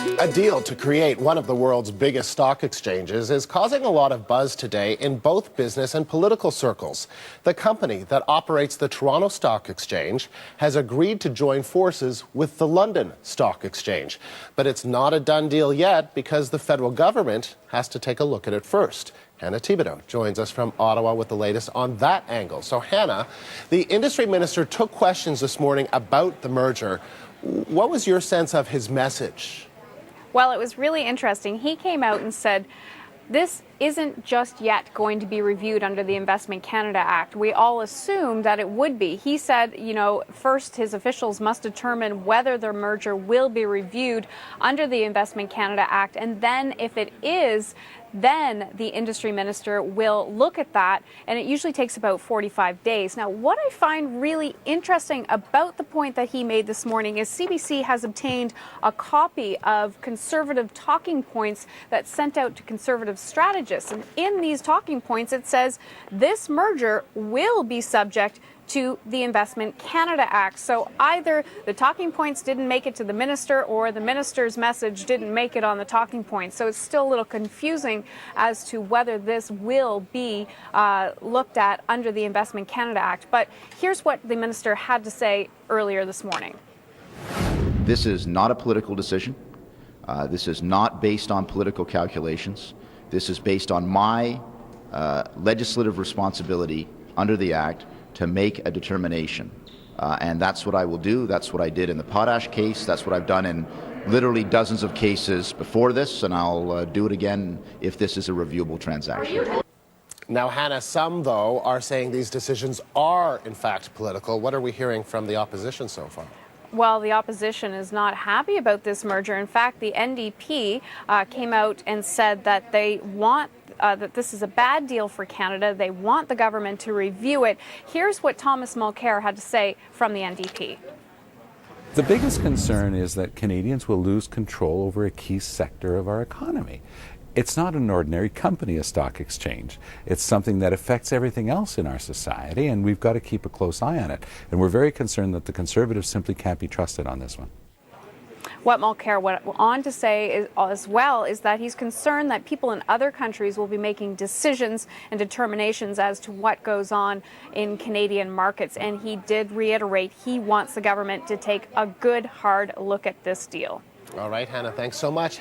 A deal to create one of the world's biggest stock exchanges is causing a lot of buzz today in both business and political circles. The company that operates the Toronto Stock Exchange has agreed to join forces with the London Stock Exchange. But it's not a done deal yet because the federal government has to take a look at it first. Hannah Thibodeau joins us from Ottawa with the latest on that angle. So Hannah, the industry minister took questions this morning about the merger. What was your sense of his message? Well, it was really interesting. He came out and said, this isn't just yet going to be reviewed under the Investment Canada Act. We all assumed that it would be. He said, first his officials must determine whether the merger will be reviewed under the Investment Canada Act. And then if it is, then the industry minister will look at that, and it usually takes about 45 days. Now, what I find really interesting about the point that he made this morning is CBC has obtained a copy of conservative talking points that's sent out to conservative strategists. And in these talking points, it says this merger will be subject to the Investment Canada Act. So either the talking points didn't make it to the minister or the minister's message didn't make it on the talking points. So it's still a little confusing as to whether this will be looked at under the Investment Canada Act. But here's what the minister had to say earlier this morning. This is not a political decision. This is not based on political calculations. This is based on my legislative responsibility under the Act to make a determination. And that's what I will do. That's what I did in the potash case. That's what I've done in literally dozens of cases before this, and I'll do it again if this is a reviewable transaction. Now, Hannah, some, though, are saying these decisions are, in fact, political. What are we hearing from the opposition so far? Well, the opposition is not happy about this merger. In fact, the NDP came out and said that they want that this is a bad deal for Canada. They want the government to review it. Here's what Thomas Mulcair had to say from the NDP. The biggest concern is that Canadians will lose control over a key sector of our economy. It's not an ordinary company, a stock exchange. It's something that affects everything else in our society, and we've got to keep a close eye on it. And we're very concerned that the Conservatives simply can't be trusted on this one. What Mulcair went on to say as well is that he's concerned that people in other countries will be making decisions and determinations as to what goes on in Canadian markets. And he did reiterate he wants the government to take a good, hard look at this deal. All right, Hannah, thanks so much.